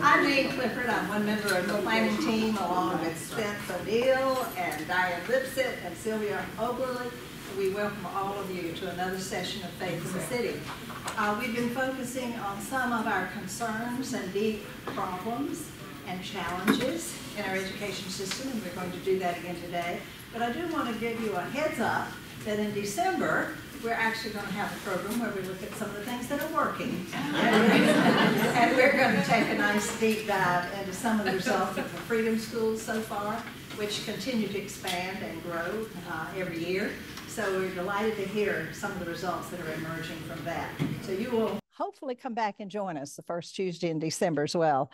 I'm Jane Clifford. I'm one member of the planning team along with Spence O'Neill and Diane Lipsett and Sylvia Oberly. We welcome all of you to another session of Faith in the City. We've been focusing on some of our concerns and deep problems and challenges in our education system, and we're going to do that again today. But I do want to give you a heads up that in December, we're actually going to have a program where we look at some of the things that are working. And we're going to take a nice deep dive into some of the results of the Freedom Schools so far, which continue to expand and grow every year. So we're delighted to hear some of the results that are emerging from that. So you will hopefully come back and join us the first Tuesday in December as well.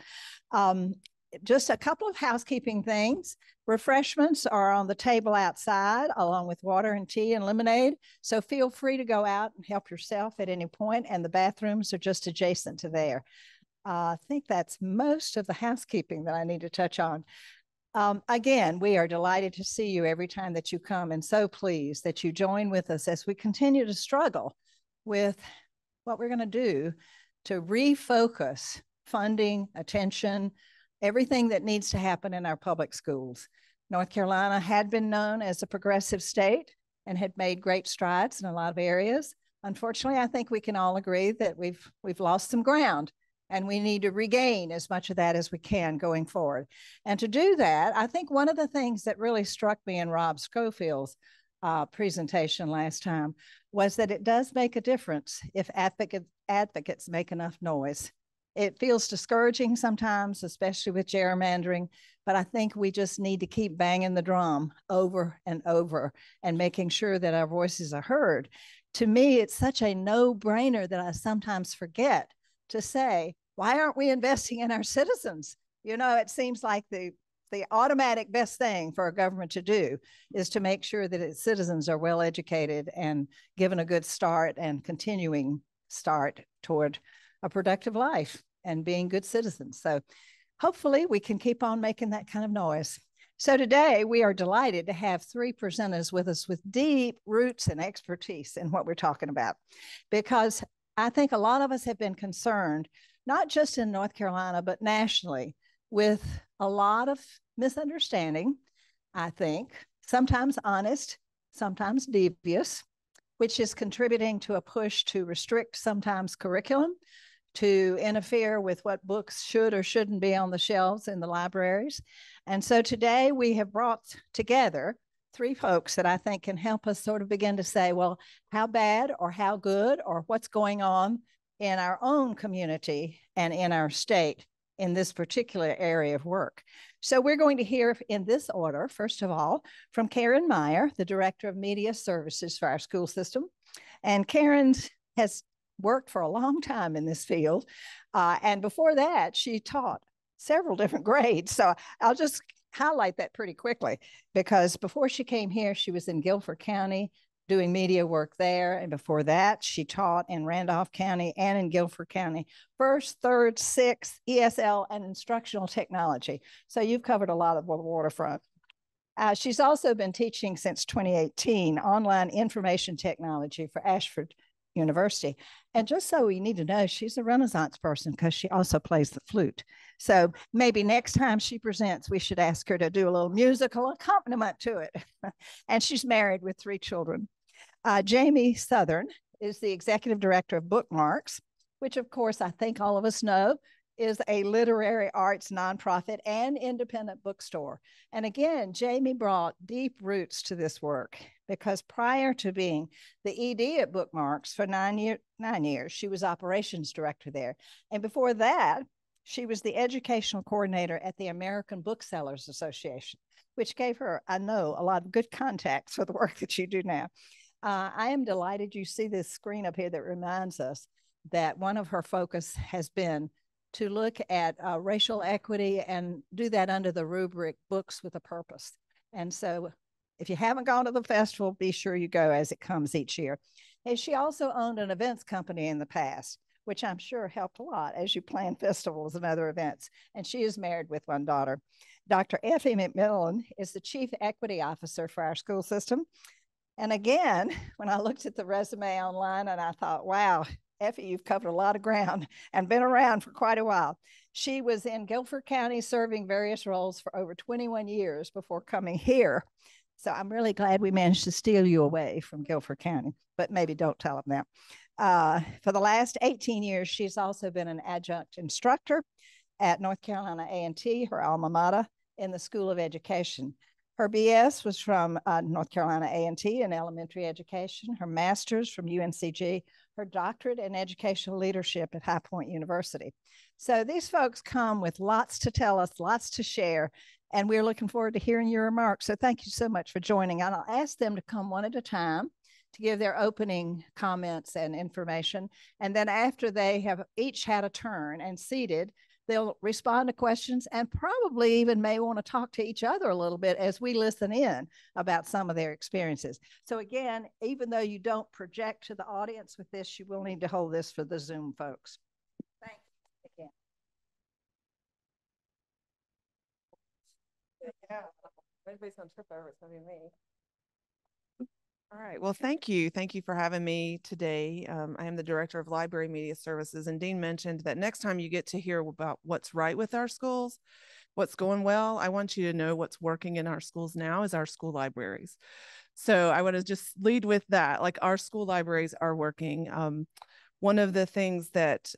Just a couple of housekeeping things. Refreshments are on the table outside, along with water and tea and lemonade. So feel free to go out and help yourself at any point, and the bathrooms are just adjacent to there. I think that's most of the housekeeping that I need to touch on. Again, we are delighted to see you every time that you come, and so pleased that you join with us as we continue to struggle with what we're going to do to refocus funding, attention, everything that needs to happen in our public schools. North Carolina had been known as a progressive state and had made great strides in a lot of areas. Unfortunately, I think we can all agree that we've lost some ground, and we need to regain as much of that as we can going forward. And to do that, I think one of the things that really struck me in Rob Schofield's presentation last time was that it does make a difference if advocates make enough noise. It feels discouraging sometimes, especially with gerrymandering, but I think we just need to keep banging the drum over and over and making sure that our voices are heard. To me, it's such a no-brainer that I sometimes forget to say, why aren't we investing in our citizens? You know, it seems like the automatic best thing for a government to do is to make sure that its citizens are well educated and given a good start and continuing start toward a productive life and being good citizens. So hopefully we can keep on making that kind of noise. So today we are delighted to have three presenters with us with deep roots and expertise in what we're talking about, because I think a lot of us have been concerned, not just in North Carolina, but nationally, with a lot of misunderstanding, I think, sometimes honest, sometimes devious, which is contributing to a push to restrict sometimes curriculum, to interfere with what books should or shouldn't be on the shelves in the libraries. And so today we have brought together three folks that I think can help us sort of begin to say, well, how bad or how good or what's going on in our own community and in our state in this particular area of work. So we're going to hear in this order, first of all, from Karen Meyer, the Director of Media Services for our school system. And Karen has worked for a long time in this field. And before that, she taught several different grades. So I'll just highlight that pretty quickly, because before she came here, she was in Guilford County doing media work there. And before that, she taught in Randolph County and in Guilford County, 1st, 3rd, 6th, ESL, and instructional technology. So you've covered a lot of the waterfront. She's also been teaching since 2018 online information technology for Ashford University. And just so you need to know, she's a Renaissance person because she also plays the flute. So maybe next time she presents, we should ask her to do a little musical accompaniment to it. And she's married with 3 children. Jamie Southern is the Executive Director of Bookmarks, which of course I think all of us know is a literary arts nonprofit and independent bookstore. And again, Jamie brought deep roots to this work, because prior to being the ED at Bookmarks for 9 years, she was operations director there. And before that, she was the educational coordinator at the American Booksellers Association, which gave her, I know, a lot of good contacts for the work that you do now. I am delighted you see this screen up here that reminds us that one of her focus has been to look at racial equity and do that under the rubric Books with a Purpose. And so if you haven't gone to the festival, be sure you go as it comes each year. And she also owned an events company in the past, which I'm sure helped a lot as you plan festivals and other events. And she is married with 1 daughter. Dr. Effie McMillan is the Chief Equity Officer for our school system. And again, when I looked at the resume online and I thought, wow, Effie, you've covered a lot of ground and been around for quite a while. She was in Guilford County serving various roles for over 21 years before coming here. So I'm really glad we managed to steal you away from Guilford County, but maybe don't tell them that. For the last 18 years, she's also been an adjunct instructor at North Carolina A&T, her alma mater, in the School of Education. Her BS was from North Carolina A&T in elementary education, her master's from UNCG, her doctorate in educational leadership at High Point University. So these folks come with lots to tell us, lots to share, and we're looking forward to hearing your remarks. So thank you so much for joining. And I'll ask them to come one at a time to give their opening comments and information. And then after they have each had a turn and seated, they'll respond to questions and probably even may want to talk to each other a little bit as we listen in about some of their experiences. So again, even though you don't project to the audience with this, you will need to hold this for the Zoom folks. Thanks again. Yeah, everybody's gonna trip over, it's gonna be me. All right, well, thank you. Thank you for having me today. I am the Director of Library Media Services, and Dean mentioned that next time you get to hear about what's right with our schools, what's going well, I want you to know what's working in our schools now is our school libraries. So I want to just lead with that, like our school libraries are working. One of the things that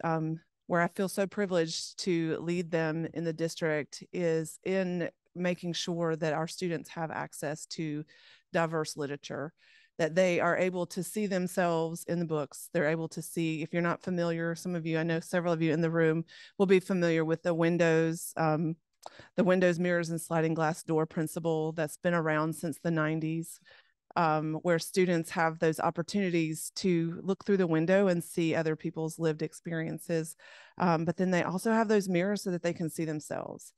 where I feel so privileged to lead them in the district is in making sure that our students have access to diverse literature, that they are able to see themselves in the books. They're able to see, if you're not familiar, some of you, I know several of you in the room will be familiar with the windows, mirrors, and sliding glass door principle that's been around since the 90s. Where students have those opportunities to look through the window and see other people's lived experiences. But then they also have those mirrors so that they can see themselves.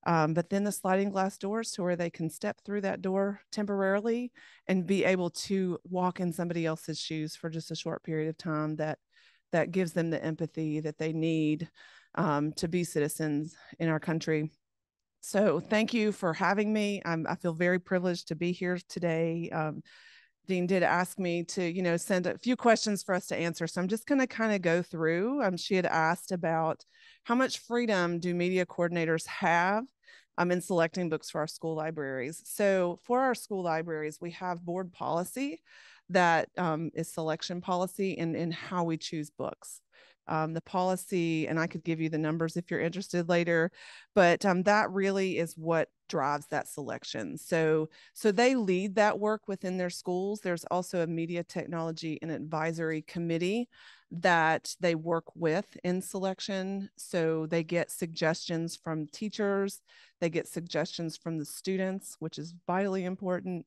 But then the sliding glass doors to where they can step through that door temporarily and be able to walk in somebody else's shoes for just a short period of time that gives them the empathy that they need to be citizens in our country. So thank you for having me. I feel very privileged to be here today. Dean did ask me to, send a few questions for us to answer. So I'm just going to kind of go through. She had asked about how much freedom do media coordinators have in selecting books for our school libraries. So for our school libraries, we have board policy that is selection policy in how we choose books. The policy, and I could give you the numbers if you're interested later, but that really is what drives that selection. So they lead that work within their schools. There's also a media technology and advisory committee that they work with in selection. So they get suggestions from teachers, they get suggestions from the students, which is vitally important.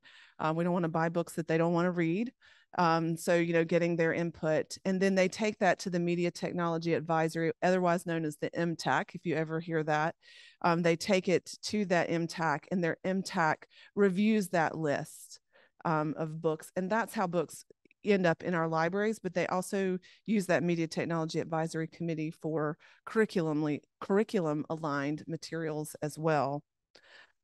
We don't want to buy books that they don't want to read. So, getting their input, and then they take that to the Media Technology Advisory, otherwise known as the MTAC, if you ever hear that. They take it to that MTAC, and their MTAC reviews that list of books, and that's how books end up in our libraries. But they also use that Media Technology Advisory Committee for curriculum aligned materials as well.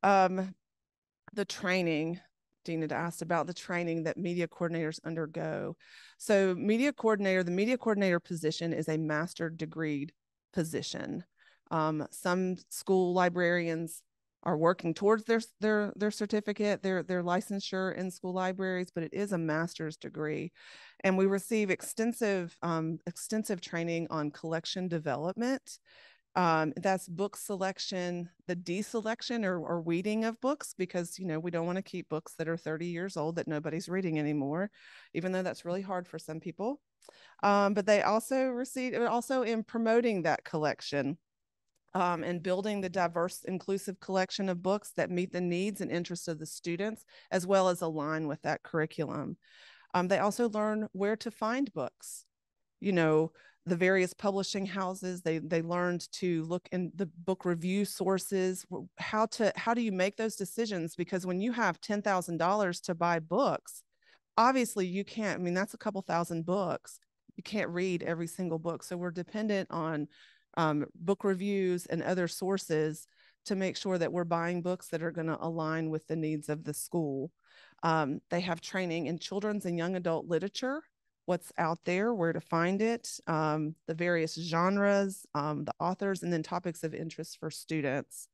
The training, Dean had asked about the training that media coordinators undergo. So the media coordinator position is a master degreed position. Some school librarians are working towards their certificate, their licensure in school libraries, but it is a master's degree. And we receive extensive training on collection development. That's book selection, the deselection or weeding of books, because we don't want to keep books that are 30 years old that nobody's reading anymore, even though that's really hard for some people. But they also in promoting that collection and building the diverse, inclusive collection of books that meet the needs and interests of the students, as well as align with that curriculum. They also learn where to find books. The various publishing houses, they learned to look in the book review sources. How do you make those decisions? Because when you have $10,000 to buy books, obviously you can't, that's a couple thousand books. You can't read every single book. So we're dependent on book reviews and other sources to make sure that we're buying books that are going to align with the needs of the school. They have training in children's and young adult literature, what's out there, where to find it, the various genres, the authors, and then topics of interest for students.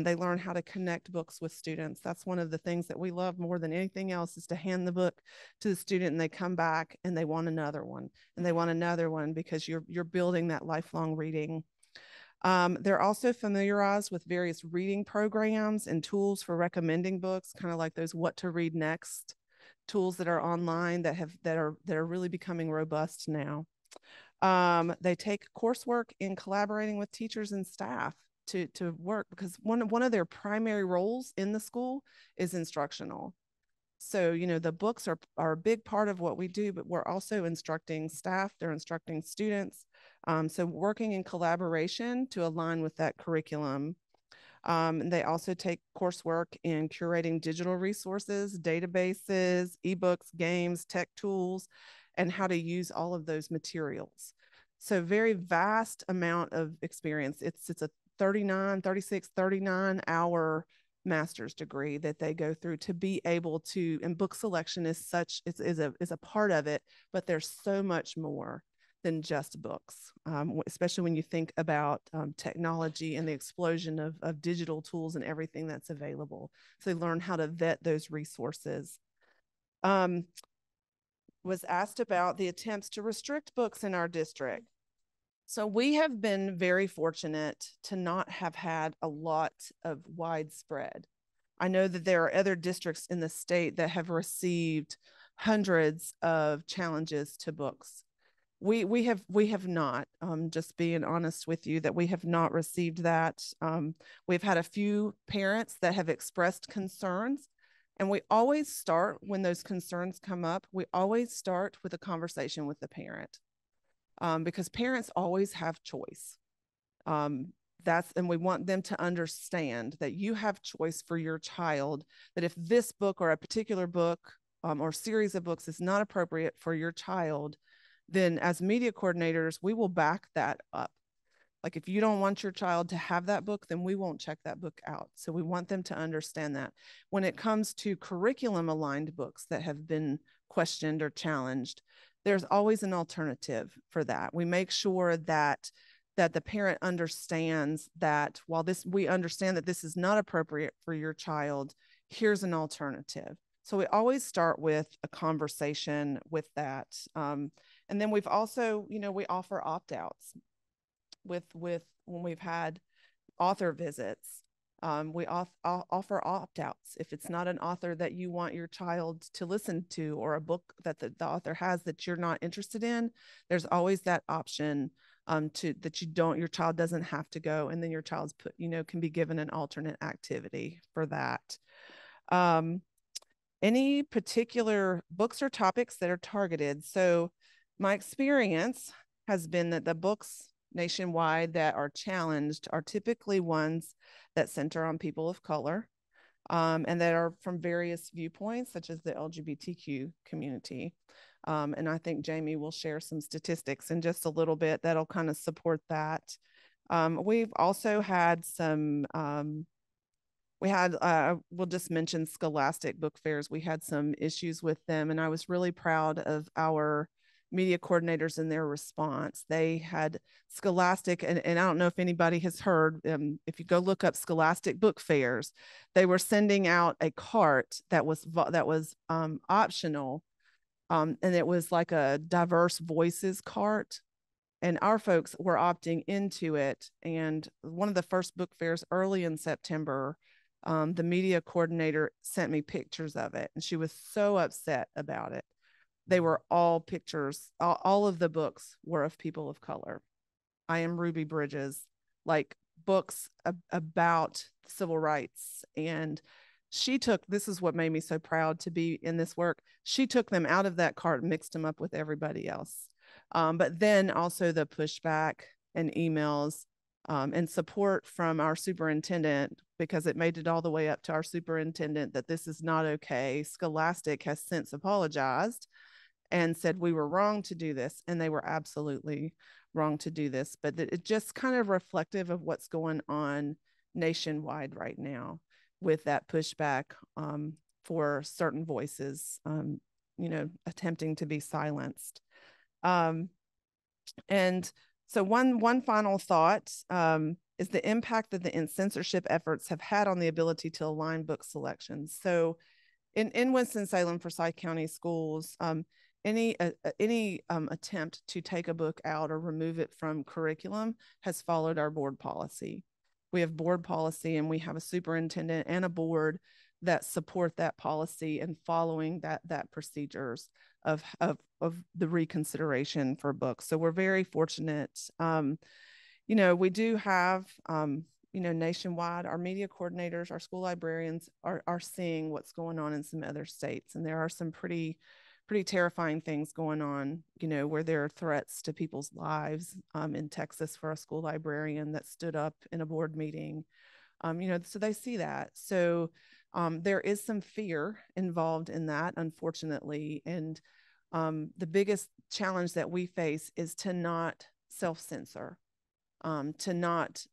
They learn how to connect books with students. That's one of the things that we love more than anything else, is to hand the book to the student and they come back and they want another one and they want another one, because you're building that lifelong reading. They're also familiarized with various reading programs and tools for recommending books, kind of like those what to read next tools that are online that are really becoming robust now. They take coursework in collaborating with teachers and staff to work, because one of their primary roles in the school is instructional. So, the books are a big part of what we do, but we're also instructing staff, they're instructing students. So working in collaboration to align with that curriculum. They also take coursework in curating digital resources, databases, ebooks, games, tech tools, and how to use all of those materials. So very vast amount of experience. It's a 39 hour master's degree that they go through to be able to, and book selection is a part of it, but there's so much more than just books, especially when you think about technology and the explosion of digital tools and everything that's available. So they learn how to vet those resources. Was asked about the attempts to restrict books in our district. So we have been very fortunate to not have had a lot of widespread. I know that there are other districts in the state that have received hundreds of challenges to books. We have not, just being honest with you, that we have not received that. We've had a few parents that have expressed concerns, and we always start, when those concerns come up, we always start with a conversation with the parent. Because parents always have choice. And we want them to understand that you have choice for your child, that if this book or a particular book or series of books is not appropriate for your child, then as media coordinators, we will back that up. Like, if you don't want your child to have that book, then we won't check that book out. So we want them to understand that. When it comes to curriculum aligned books that have been questioned or challenged, there's always an alternative for that. We make sure that the parent understands that while we understand that this is not appropriate for your child, here's an alternative. So we always start with a conversation with that. And then we've also, we offer opt-outs with when we've had author visits. We offer opt-outs. If it's not an author that you want your child to listen to, or a book that the author has that you're not interested in, there's always that option your child doesn't have to go, and then your child's can be given an alternate activity for that. Any particular books or topics that are targeted? So my experience has been that the books nationwide that are challenged are typically ones that center on people of color, and that are from various viewpoints, such as the LGBTQ community. And I think Jamie will share some statistics in just a little bit that'll kind of support that. We've also had some, we'll just mention Scholastic book fairs. We had some issues with them, and I was really proud of our media coordinators and their response. They had Scholastic, and I don't know if anybody has heard, if you go look up Scholastic book fairs, they were sending out a cart that was optional, and it was like a diverse voices cart, and our folks were opting into it. And one of the first book fairs early in September, the media coordinator sent me pictures of it, and she was so upset about it. They were all pictures. All of the books were of people of color. I Am Ruby Bridges, like books about civil rights. And this is what made me so proud to be in this work. She took them out of that cart and mixed them up with everybody else. But then also the pushback and emails and support from our superintendent, because it made it all the way up to our superintendent that this is not okay. Scholastic has since apologized and said we were wrong to do this, and they were absolutely wrong to do this. But it's just kind of reflective of what's going on nationwide right now with that pushback for certain voices attempting to be silenced. And so one final thought is the impact that the censorship efforts have had on the ability to align book selections. So in Winston-Salem, Forsyth County schools, any attempt to take a book out or remove it from curriculum has followed our board policy. We have board policy, and we have a superintendent and a board that support that policy and following that procedures of the reconsideration for books. So we're very fortunate. We do have nationwide, our media coordinators, our school librarians are seeing what's going on in some other states, and there are some pretty terrifying things going on, where there are threats to people's lives. In Texas, for a school librarian that stood up in a board meeting, so they see that. So there is some fear involved in that, unfortunately. And the biggest challenge that we face is to not self-censor, to not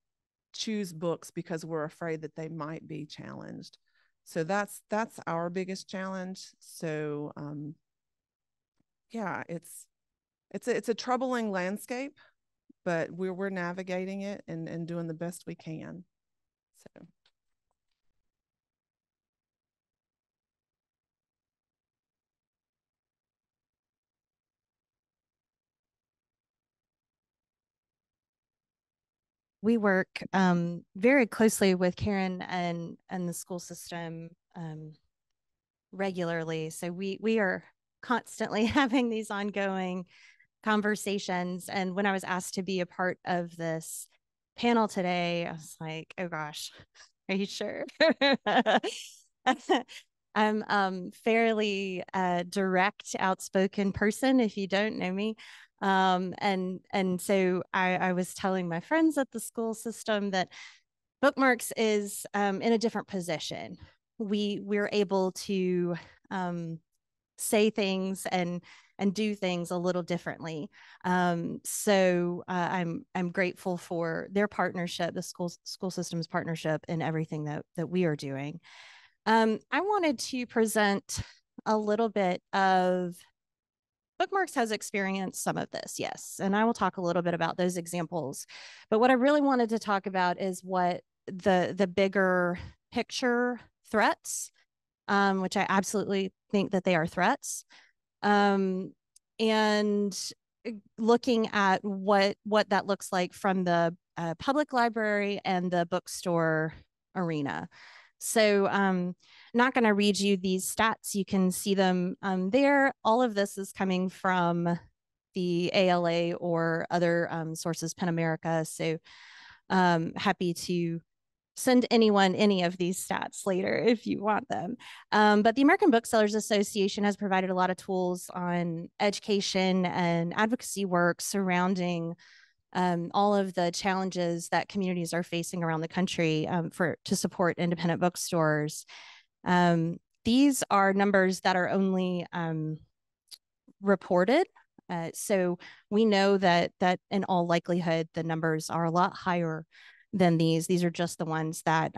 choose books because we're afraid that they might be challenged. So that's our biggest challenge. So yeah, it's a troubling landscape, but we're navigating it and doing the best we can. So. We work very closely with Karen and the school system regularly. So we are constantly having these ongoing conversations. And when I was asked to be a part of this panel today, I was like, oh gosh, are you sure? I'm fairly direct, outspoken person if you don't know me. And so I was telling my friends at the school system that Bookmarks is in a different position. We're able to say things and do things a little differently. So I'm grateful for their partnership, the school system's partnership in everything that we are doing. I wanted to present a little bit of Bookmarks has experienced some of this, yes, and I will talk a little bit about those examples. But what I really wanted to talk about is what the bigger picture threats, which I absolutely think that they are threats, and looking at what that looks like from the public library and the bookstore arena. So not going to read you these stats. You can see them there. All of this is coming from the ALA or other sources, PEN America. So happy to send anyone any of these stats later if you want them. But the American Booksellers Association has provided a lot of tools on education and advocacy work surrounding all of the challenges that communities are facing around the country to support independent bookstores. These are numbers that are only reported. So we know that in all likelihood, the numbers are a lot higher than these. These are just the ones that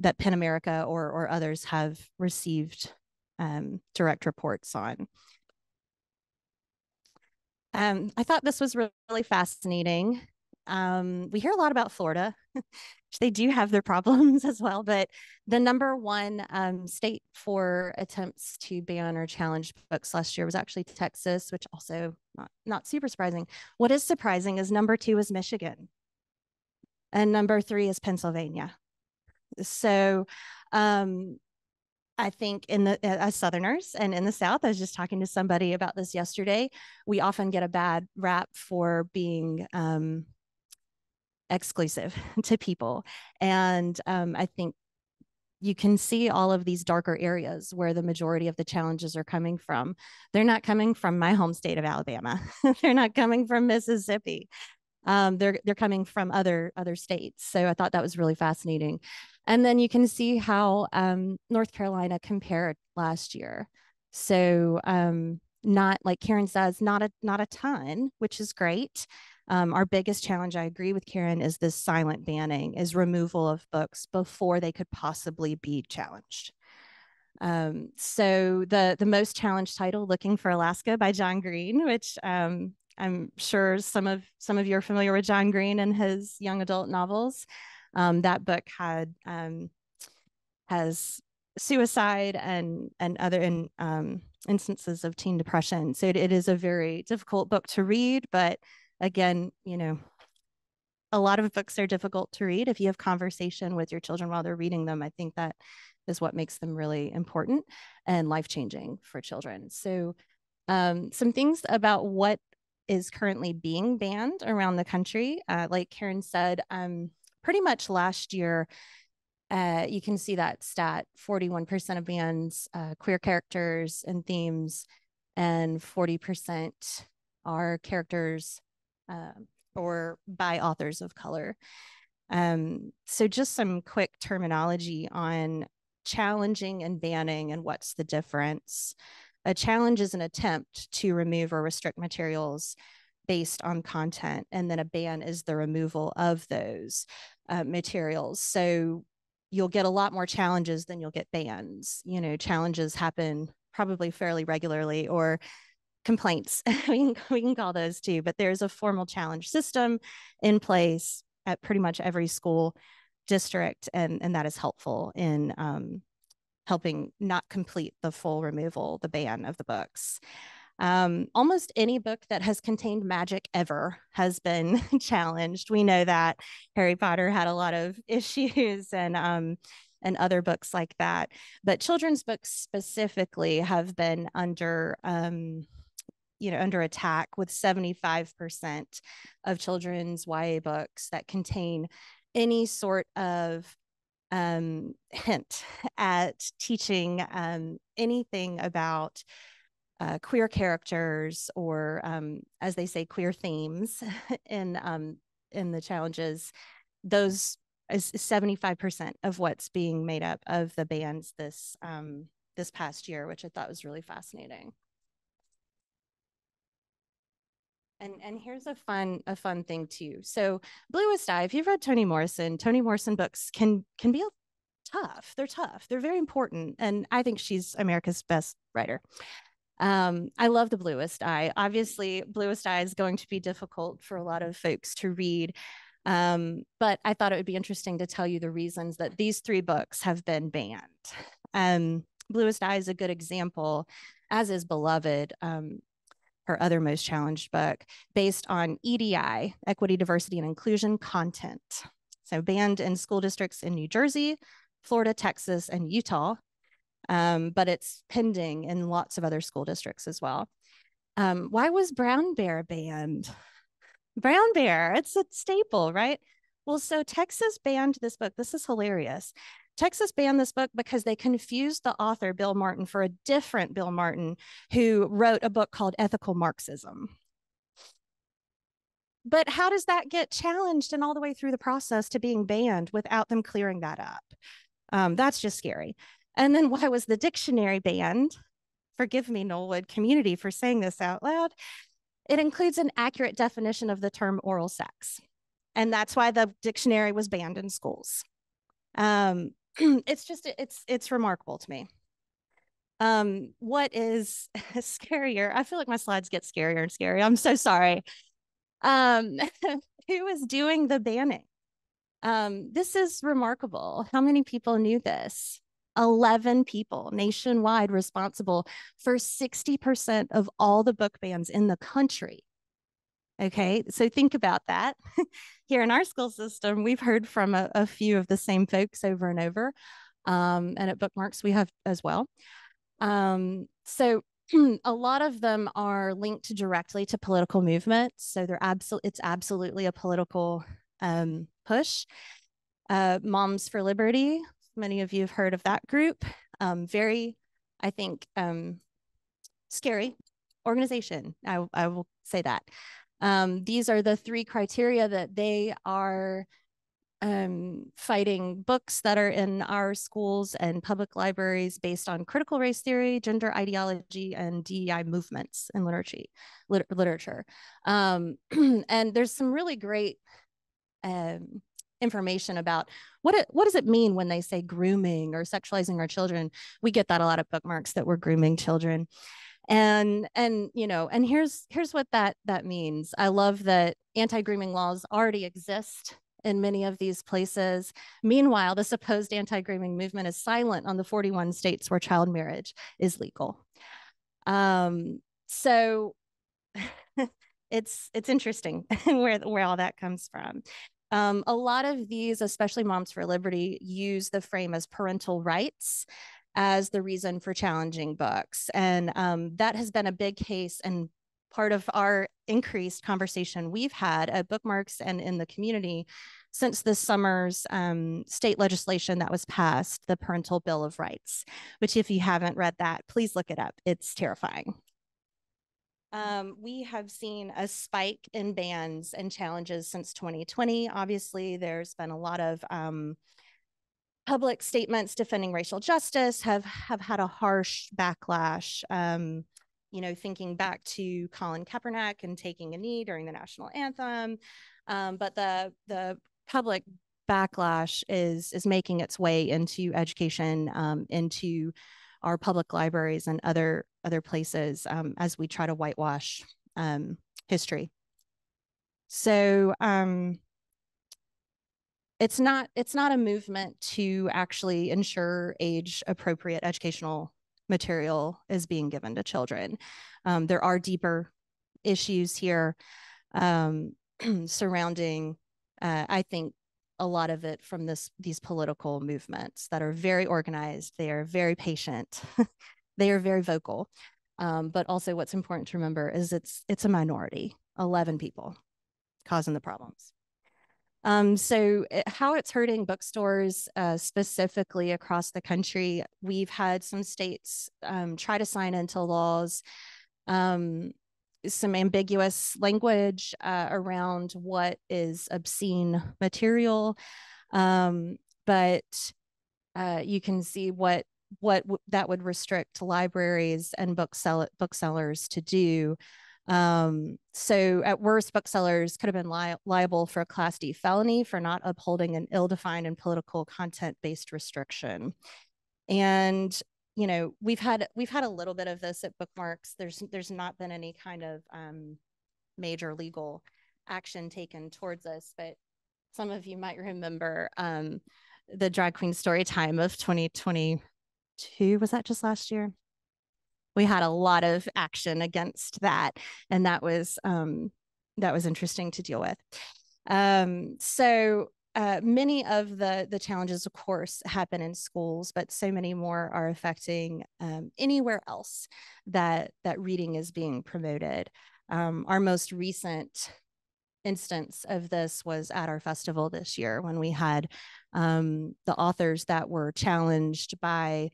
that PEN America or others have received direct reports on. I thought this was really fascinating. We hear a lot about Florida. They do have their problems as well, but the number one state for attempts to ban or challenge books last year was actually Texas, which also not super surprising. What is surprising is number 2 is Michigan, and number 3 is Pennsylvania. So I think as Southerners and in the South, I was just talking to somebody about this yesterday, we often get a bad rap for being exclusive to people. And I think you can see all of these darker areas where the majority of the challenges are coming from. They're not coming from my home state of Alabama. They're not coming from Mississippi. They're coming from other states. So I thought that was really fascinating. And then you can see how North Carolina compared last year. So not, like Karen says, not a ton, which is great. Our biggest challenge, I agree with Karen, is this silent banning, is removal of books before they could possibly be challenged. So the most challenged title, Looking for Alaska by John Green, which I'm sure some of you are familiar with John Green and his young adult novels. That book has suicide and other instances of teen depression. So it is a very difficult book to read, but again, you know, a lot of books are difficult to read. If you have conversation with your children while they're reading them, I think that is what makes them really important and life-changing for children. So some things about what is currently being banned around the country. Like Karen said, pretty much last year, you can see that stat, 41% of bans, queer characters and themes, and 40% are characters or by authors of color. So just some quick terminology on challenging and banning and what's the difference. A challenge is an attempt to remove or restrict materials based on content, and then a ban is the removal of those materials. So you'll get a lot more challenges than you'll get bans. You know, challenges happen probably fairly regularly, or complaints. we can call those too, but there's a formal challenge system in place at pretty much every school district, and that is helpful in helping not complete the full removal, the ban of the books. Almost any book that has contained magic ever has been challenged. We know that Harry Potter had a lot of issues, and other books like that. But children's books specifically have been under under attack, with 75% of children's YA books that contain any sort of hint at teaching anything about queer characters, or as they say, queer themes in the challenges. Those is 75% of what's being made up of the bans this past year, which I thought was really fascinating. And here's a fun thing too. So Bluest Eye, if you've read Toni Morrison books can be tough. They're tough. They're very important. And I think she's America's best writer. I love The Bluest Eye. Obviously, Bluest Eye is going to be difficult for a lot of folks to read. But I thought it would be interesting to tell you the reasons that these 3 books have been banned. Bluest Eye is a good example, as is Beloved, her other most challenged book, based on EDI, Equity, Diversity, and Inclusion content. So banned in school districts in New Jersey, Florida, Texas, and Utah, but it's pending in lots of other school districts as well. Why was Brown Bear banned? Brown Bear, it's a staple, right? Well, so Texas banned this book. This is hilarious. Texas banned this book because they confused the author, Bill Martin, for a different Bill Martin who wrote a book called Ethical Marxism. But how does that get challenged and all the way through the process to being banned without them clearing that up? That's just scary. And then why was the dictionary banned? Forgive me, Knollwood community, for saying this out loud. It includes an accurate definition of the term oral sex. And that's why the dictionary was banned in schools. It's remarkable to me. What is scarier? I feel like my slides get scarier and scarier. I'm so sorry. Who is doing the banning? This is remarkable. How many people knew this? 11 people nationwide responsible for 60% of all the book bans in the country. Okay, so think about that. Here in our school system, we've heard from a few of the same folks over and over. And at Bookmarks, we have as well. So a lot of them are linked directly to political movements. So it's absolutely a political push. Moms for Liberty, many of you have heard of that group. Very, I think, scary organization. I will say that. These are the 3 criteria that they are fighting books that are in our schools and public libraries based on critical race theory, gender ideology, and DEI movements in literature. And there's some really great information about what does it mean when they say grooming or sexualizing our children. We get that a lot of bookmarks, that we're grooming children. And here's what that means. I love that anti-grooming laws already exist in many of these places. Meanwhile, the supposed anti-grooming movement is silent on the 41 states where child marriage is legal. So it's interesting where all that comes from. A lot of these, especially Moms for Liberty, use the frame as parental rights as the reason for challenging books. And that has been a big case and part of our increased conversation we've had at Bookmarks and in the community since this summer's state legislation that was passed, the Parental Bill of Rights, which if you haven't read that, please look it up. It's terrifying. We have seen a spike in bans and challenges since 2020. Obviously, there's been a lot of public statements defending racial justice have had a harsh backlash. Thinking back to Colin Kaepernick and taking a knee during the national anthem. But the public backlash is making its way into education, into our public libraries and other places as we try to whitewash history. So it's not a movement to actually ensure age appropriate educational material is being given to children. There are deeper issues here surrounding, I think, a lot of it from these political movements that are very organized. They are very patient. They are very vocal. But also what's important to remember is it's a minority, 11 people causing the problems. So how it's hurting bookstores specifically across the country, we've had some states try to sign into laws, some ambiguous language around what is obscene material. But you can see what that would restrict libraries and booksellers to do. So at worst, booksellers could have been liable for a Class D felony for not upholding an ill-defined and political content-based restriction. And we've had a little bit of this at Bookmarks. There's not been any kind of major legal action taken towards us, but some of you might remember the drag queen story time of 2022. Was that just last year? We had a lot of action against that, and that was interesting to deal with. So many of the challenges, of course, happen in schools, but so many more are affecting anywhere else that reading is being promoted. Our most recent instance of this was at our festival this year when we had the authors that were challenged by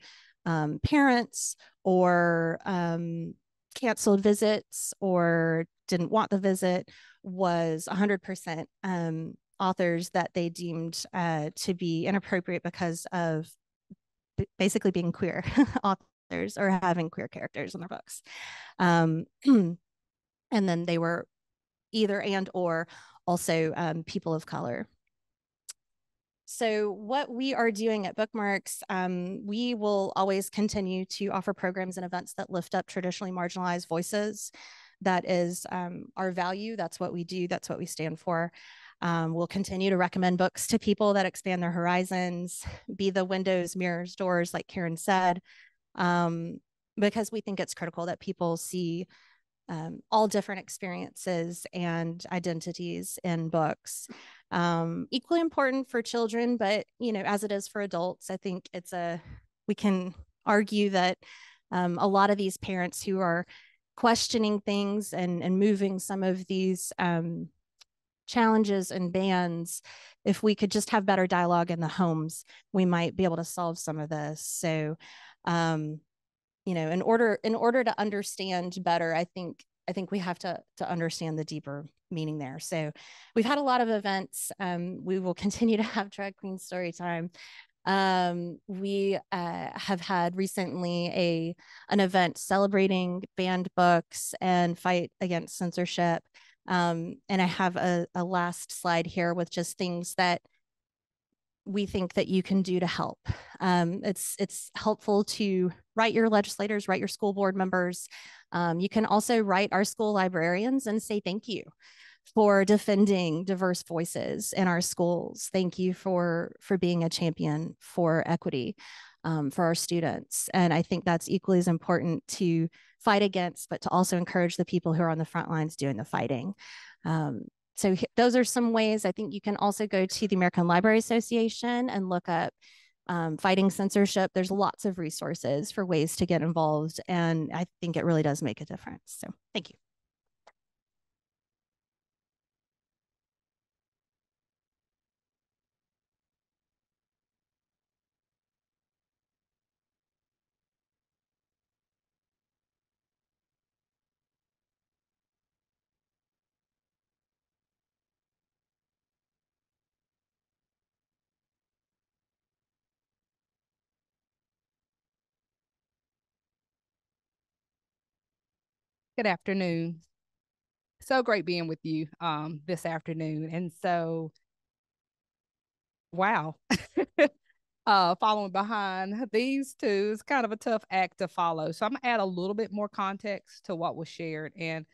parents or canceled visits or didn't want the visit was 100% authors that they deemed to be inappropriate because of basically being queer authors or having queer characters in their books. And then they were either and or also people of color. So what we are doing at Bookmarks, we will always continue to offer programs and events that lift up traditionally marginalized voices. That is our value. That's what we do. That's what we stand for. We'll continue to recommend books to people that expand their horizons, be the windows, mirrors, doors, like Karen said, because we think it's critical that people see all different experiences and identities in books. Equally important for children, but as it is for adults, I think we can argue that a lot of these parents who are questioning things and moving some of these challenges and bans, if we could just have better dialogue in the homes, we might be able to solve some of this. So in order to understand better, I think we have to understand the deeper meaning there. So we've had a lot of events. We will continue to have drag queen story time. We have had recently an event celebrating banned books and fight against censorship. And I have a last slide here with just things that we think that you can do to help. It's helpful to write your legislators, write your school board members. You can also write our school librarians and say thank you for defending diverse voices in our schools. Thank you for being a champion for equity for our students. And I think that's equally as important to fight against, but to also encourage the people who are on the front lines doing the fighting. So those are some ways. I think you can also go to the American Library Association and look up fighting censorship. There's lots of resources for ways to get involved, and I think it really does make a difference. So thank you. Good afternoon. So great being with you this afternoon. And so, wow, following behind these two is kind of a tough act to follow. So I'm gonna add a little bit more context to what was shared and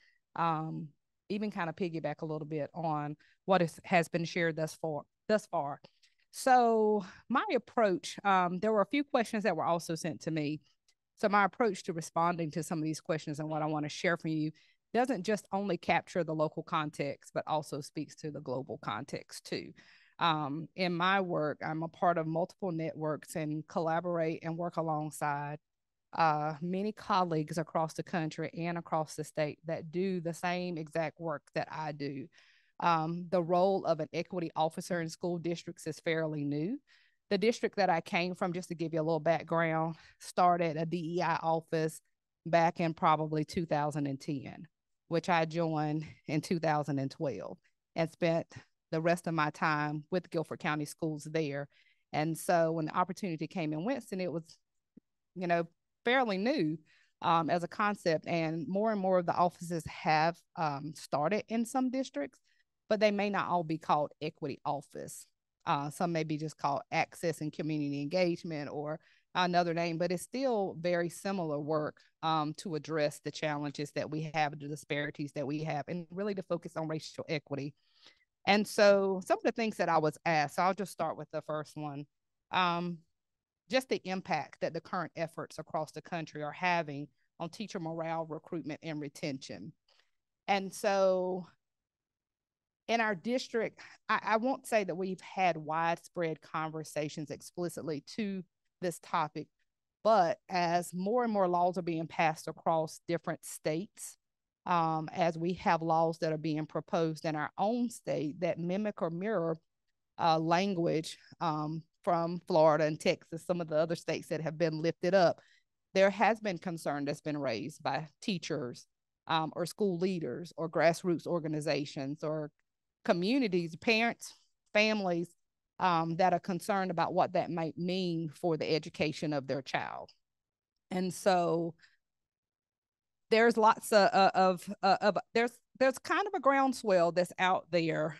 even kind of piggyback a little bit on what has been shared thus far. So my approach, there were a few questions that were also sent to me. So my approach to responding to some of these questions and what I want to share from you doesn't just only capture the local context, but also speaks to the global context too. In my work, I'm a part of multiple networks and collaborate and work alongside many colleagues across the country and across the state that do the same exact work that I do. The role of an equity officer in school districts is fairly new. The district that I came from, just to give you a little background, started a DEI office back in probably 2010, which I joined in 2012 and spent the rest of my time with Guilford County Schools there. And so when the opportunity came in Winston, it was, fairly new as a concept. And more of the offices have started in some districts, but they may not all be called equity office. Some may be just called access and community engagement or another name, but it's still very similar work to address the challenges that we have, the disparities that we have, and really to focus on racial equity. And so some of the things that I was asked, so I'll just start with the first one. Just the impact that the current efforts across the country are having on teacher morale, recruitment, and retention. And so in our district, I won't say that we've had widespread conversations explicitly to this topic, but as more and more laws are being passed across different states, as we have laws that are being proposed in our own state that mimic or mirror language from Florida and Texas, some of the other states that have been lifted up, there has been concern that's been raised by teachers or school leaders or grassroots organizations or communities, parents, families that are concerned about what that might mean for the education of their child. And so there's lots of there's kind of a groundswell that's out there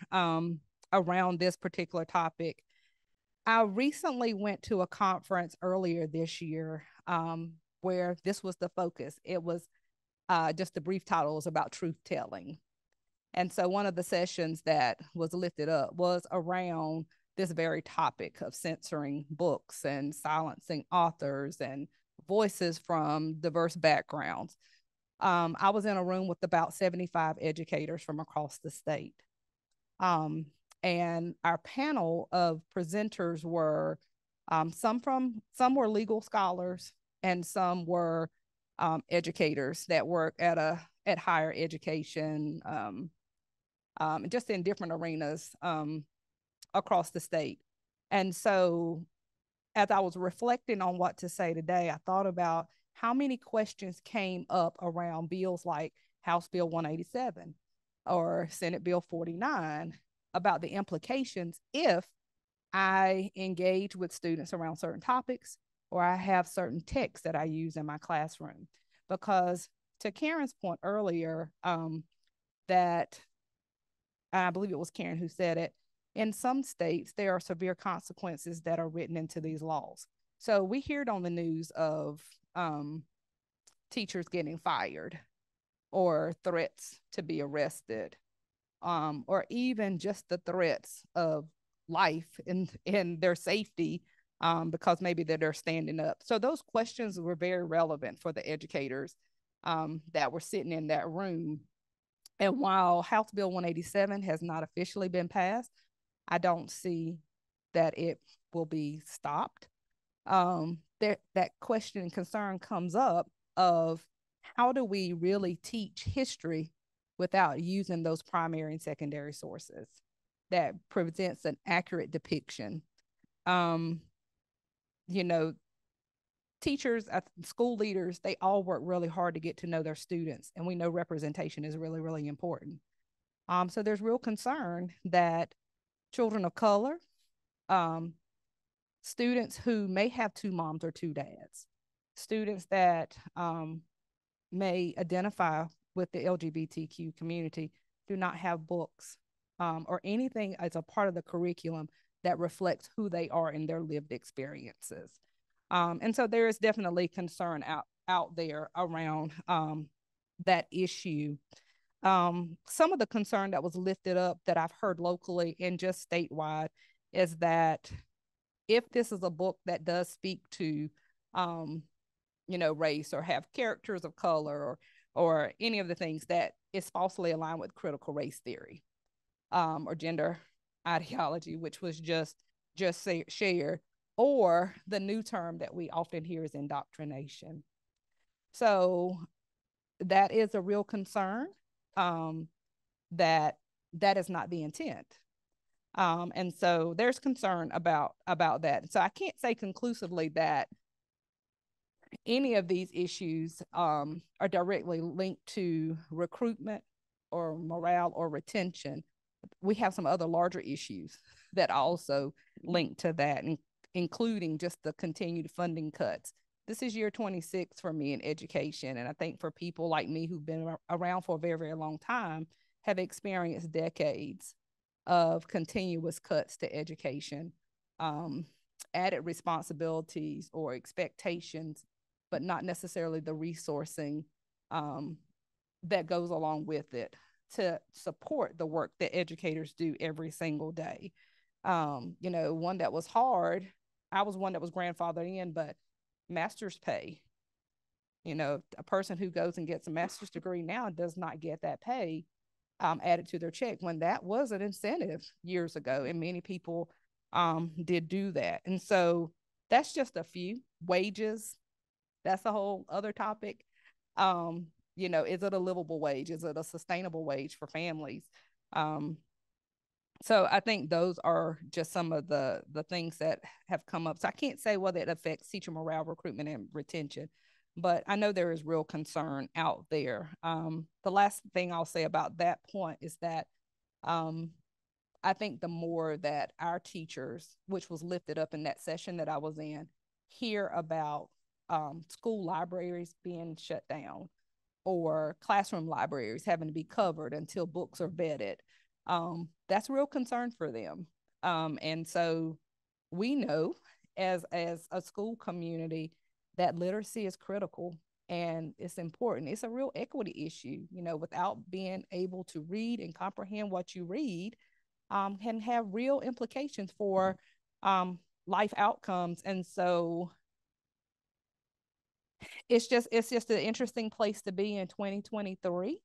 around this particular topic. I recently went to a conference earlier this year where this was the focus. It was just the brief title was about truth telling. And so one of the sessions that was lifted up was around this very topic of censoring books and silencing authors and voices from diverse backgrounds. I was in a room with about 75 educators from across the state. And our panel of presenters were some were legal scholars and some were educators that work at higher education, just in different arenas across the state. And so as I was reflecting on what to say today, I thought about how many questions came up around bills like House Bill 187 or Senate Bill 49 about the implications if I engage with students around certain topics or I have certain texts that I use in my classroom. Because to Karen's point earlier, that I believe it was Karen who said it, In some states, there are severe consequences that are written into these laws. So we hear it on the news of teachers getting fired or threats to be arrested, or even just the threats of life and their safety, because maybe they're standing up. So those questions were very relevant for the educators that were sitting in that room. And while House Bill 187 has not officially been passed, I don't see that it will be stopped. That question and concern comes up of how do we really teach history without using those primary and secondary sources that presents an accurate depiction. You know, teachers, school leaders, they all work really hard to get to know their students, and we know representation is really, really important. So there's real concern that children of color, students who may have two moms or two dads, students that may identify with the LGBTQ community do not have books or anything as a part of the curriculum that reflects who they are in their lived experiences. And so there is definitely concern out there around that issue. Some of the concern that was lifted up that I've heard locally and just statewide is that if this is a book that does speak to, race or have characters of color or any of the things that is falsely aligned with critical race theory or gender ideology, which was just shared, or the new term that we often hear is indoctrination. So that is a real concern, that is not the intent. And so there's concern about that. So I can't say conclusively that any of these issues are directly linked to recruitment or morale or retention. We have some other larger issues that also link to that, including just the continued funding cuts. This is year 26 for me in education. And I think for people like me who've been around for a very, very long time, have experienced decades of continuous cuts to education, added responsibilities or expectations, but not necessarily the resourcing that goes along with it to support the work that educators do every single day. One that was hard, I was one that was grandfathered in, but master's pay. A person who goes and gets a master's degree now does not get that pay added to their check, when that was an incentive years ago, and many people did do that. And so that's just a few. Wages, that's a whole other topic. Is it a livable wage? Is it a sustainable wage for families? So I think those are just some of the things that have come up. So I can't say whether it affects teacher morale, recruitment, and retention, but I know there is real concern out there. The last thing I'll say about that point is that I think the more that our teachers, which was lifted up in that session that I was in, hear about school libraries being shut down or classroom libraries having to be covered until books are vetted, that's a real concern for them. And so we know as a school community that literacy is critical and it's important. It's a real equity issue, without being able to read and comprehend what you read, can have real implications for life outcomes. And so it's just an interesting place to be in 2023.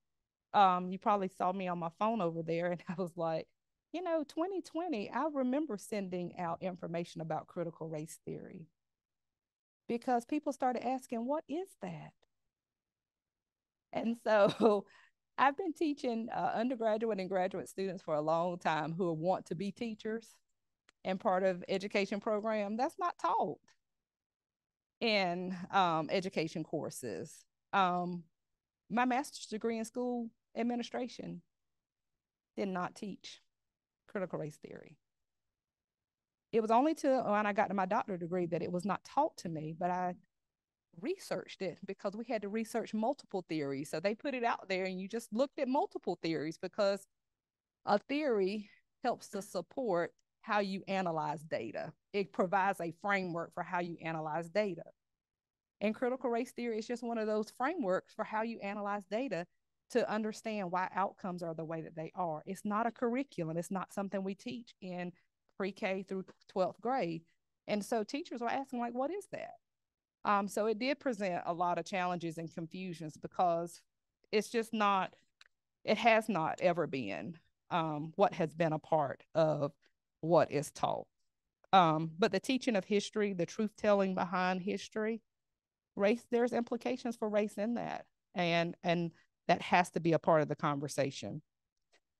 You probably saw me on my phone over there, and I was like, 2020, I remember sending out information about critical race theory because people started asking, what is that? And so I've been teaching undergraduate and graduate students for a long time who want to be teachers and part of education program. That's not taught in education courses. My master's degree in school administration did not teach critical race theory. It was only when I got to my doctorate degree that it was not taught to me, but I researched it because we had to research multiple theories. So they put it out there and you just looked at multiple theories because a theory helps to support how you analyze data. It provides a framework for how you analyze data. And critical race theory is just one of those frameworks for how you analyze data to understand why outcomes are the way that they are. It's not a curriculum. It's not something we teach in pre-K through 12th grade. And so teachers were asking, like, what is that? So it did present a lot of challenges and confusions because it's just not, it has not ever been what has been a part of what is taught. But the teaching of history, the truth telling behind history, race, there's implications for race in that. And that has to be a part of the conversation.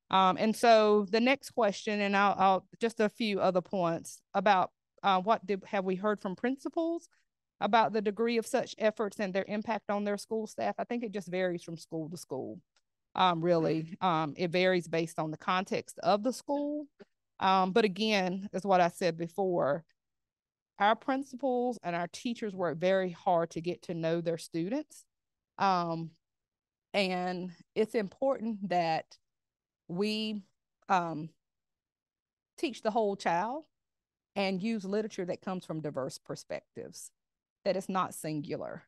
And so the next question, and I'll just a few other points about have we heard from principals about the degree of such efforts and their impact on their school staff? I think it just varies from school to school. Really, it varies based on the context of the school. But again, as what I said before, our principals and our teachers work very hard to get to know their students. And it's important that we teach the whole child and use literature that comes from diverse perspectives, that is not singular.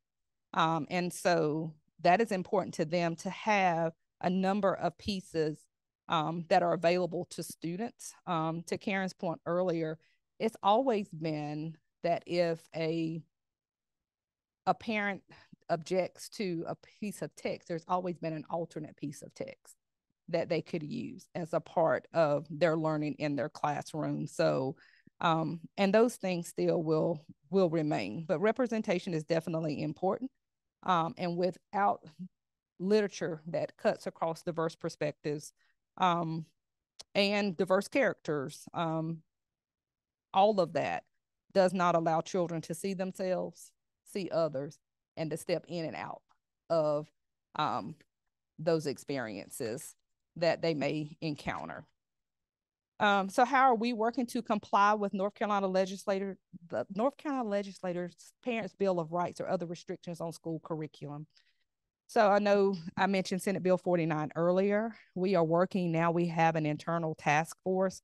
And so that is important to them to have a number of pieces that are available to students. To Karen's point earlier, it's always been that if a parent objects to a piece of text, there's always been an alternate piece of text that they could use as a part of their learning in their classroom. So, and those things still will remain, but representation is definitely important. And without literature that cuts across diverse perspectives and diverse characters, all of that does not allow children to see themselves, see others, and to step in and out of those experiences that they may encounter. So how are we working to comply with the North Carolina legislators' Parents' Bill of Rights or other restrictions on school curriculum? So I know I mentioned Senate Bill 49 earlier. We are working now, we have an internal task force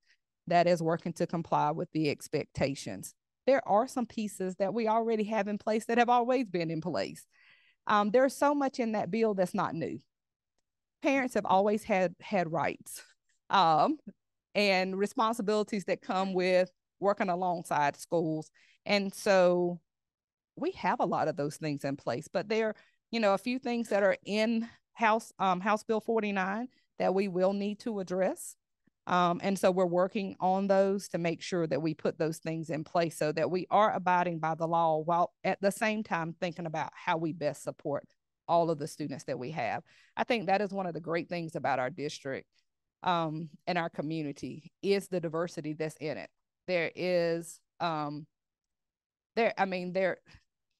that is working to comply with the expectations. There are some pieces that we already have in place that have always been in place. There's so much in that bill that's not new. Parents have always had rights and responsibilities that come with working alongside schools. And so we have a lot of those things in place, but there are a few things that are in House Bill 49 that we will need to address. And so we're working on those to make sure that we put those things in place so that we are abiding by the law while at the same time thinking about how we best support all of the students that we have. I think that is one of the great things about our district and our community is the diversity that's in it. There is,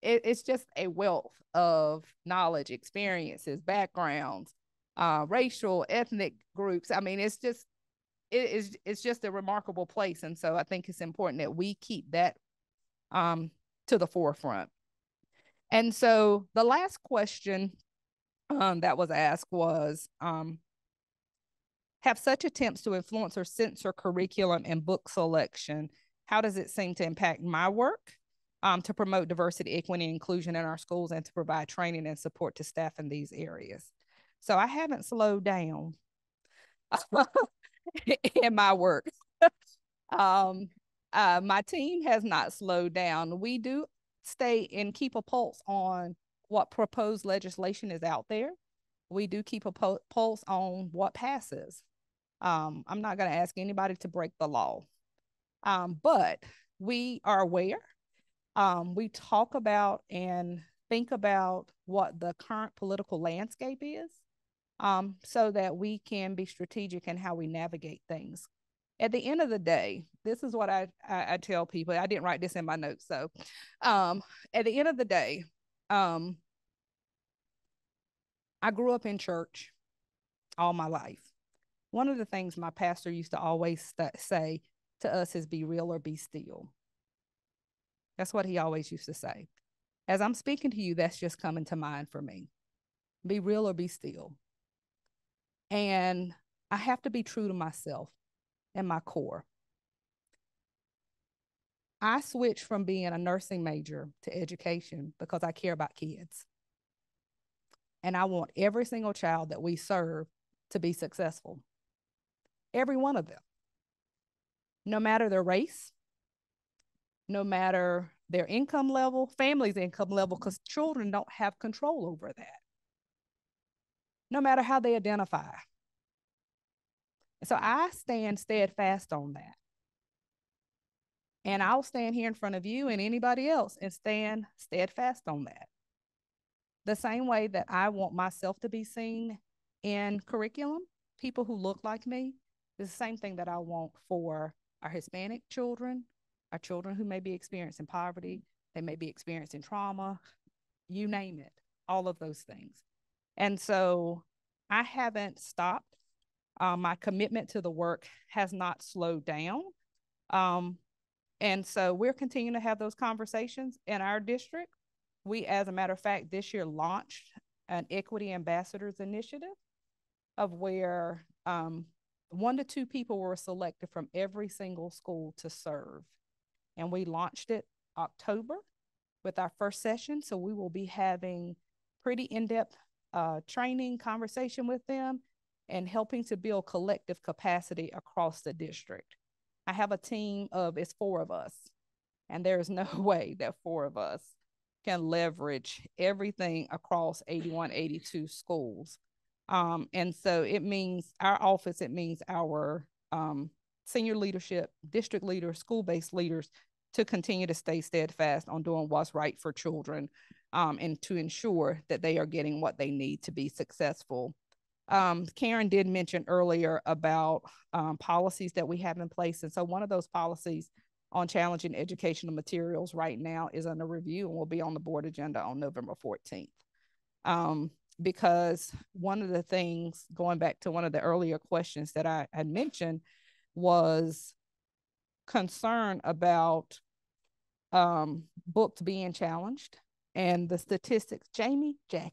it's just a wealth of knowledge, experiences, backgrounds, racial, ethnic groups. I mean, it's just a remarkable place. And so I think it's important that we keep that to the forefront. And so the last question that was asked was, have such attempts to influence or censor curriculum and book selection, how does it seem to impact my work to promote diversity, equity, and inclusion in our schools and to provide training and support to staff in these areas? So I haven't slowed down in my work. My team has not slowed down. We do stay and keep a pulse on what proposed legislation is out there. We do keep a pulse on what passes. I'm not going to ask anybody to break the law, but we are aware. We talk about and think about what the current political landscape is, so that we can be strategic in how we navigate things. At the end of the day, this is what I tell people. I didn't write this in my notes. So at the end of the day, I grew up in church all my life. One of the things my pastor used to always say to us is be real or be still. That's what he always used to say. As I'm speaking to you, that's just coming to mind for me. Be real or be still. And I have to be true to myself. and my core. I switched from being a nursing major to education because I care about kids. And I want every single child that we serve to be successful. Every one of them. No matter their race, no matter their income level, family's income level, because children don't have control over that. No matter how they identify. So I stand steadfast on that. And I'll stand here in front of you and anybody else and stand steadfast on that. The same way that I want myself to be seen in curriculum, people who look like me, is the same thing that I want for our Hispanic children, our children who may be experiencing poverty, they may be experiencing trauma, you name it, all of those things. And so I haven't stopped. My commitment to the work has not slowed down. And so we're continuing to have those conversations in our district. We, as a matter of fact, this year launched an Equity Ambassadors Initiative of where 1 to 2 people were selected from every single school to serve. And we launched it October with our first session. So we will be having pretty in-depth training, conversation with them, and helping to build collective capacity across the district. I have a team of, it's 4 of us, and there is no way that 4 of us can leverage everything across 81, 82 schools. And so it means our office, it means our senior leadership, district leaders, school-based leaders to continue to stay steadfast on doing what's right for children and to ensure that they are getting what they need to be successful. Karen did mention earlier about policies that we have in place. And so one of those policies on challenging educational materials right now is under review and will be on the board agenda on November 14th. Because one of the things, going back to one of the earlier questions that I had mentioned, was concern about books being challenged and the statistics. Jamie, I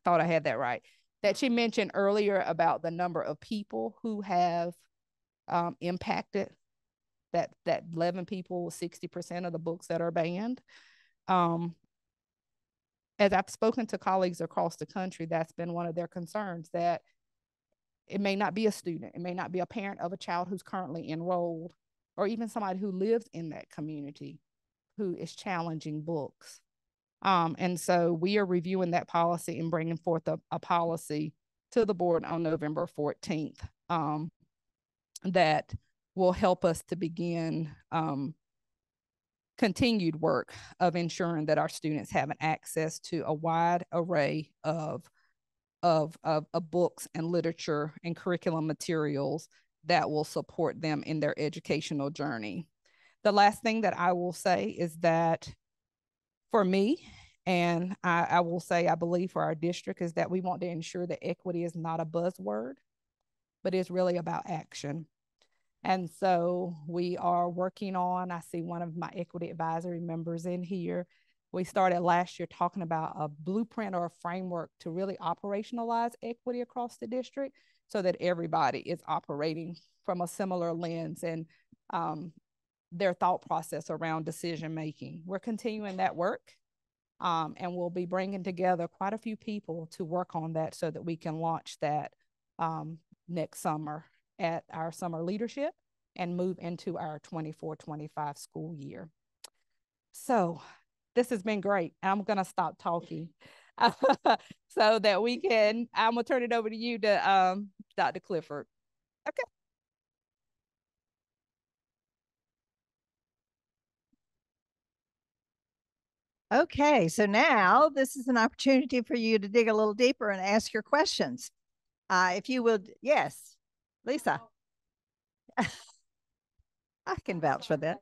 thought I had that right, that she mentioned earlier about the number of people who have impacted that 11 people, 60% of the books that are banned. As I've spoken to colleagues across the country, that's been one of their concerns, that it may not be a student, it may not be a parent of a child who's currently enrolled, or even somebody who lives in that community who is challenging books. And so we are reviewing that policy and bringing forth a policy to the board on November 14th that will help us to begin continued work of ensuring that our students have an access to a wide array of books and literature and curriculum materials that will support them in their educational journey. The last thing that I will say is that for me, and I will say I believe for our district, is that we want to ensure that equity is not a buzzword, but is really about action. And so we are working on, I see one of my equity advisory members in here. We started last year talking about a blueprint or a framework to really operationalize equity across the district so that everybody is operating from a similar lens and their thought process around decision making. We're continuing that work and we'll be bringing together quite a few people to work on that so that we can launch that next summer at our summer leadership and move into our 24-25 school year. So this has been great. I'm going to stop talking so that we can, I'm going to turn it over to you to Dr. Clifford. Okay. Okay, so now this is an opportunity for you to dig a little deeper and ask your questions. If you would, yes, Lisa. I can vouch for that.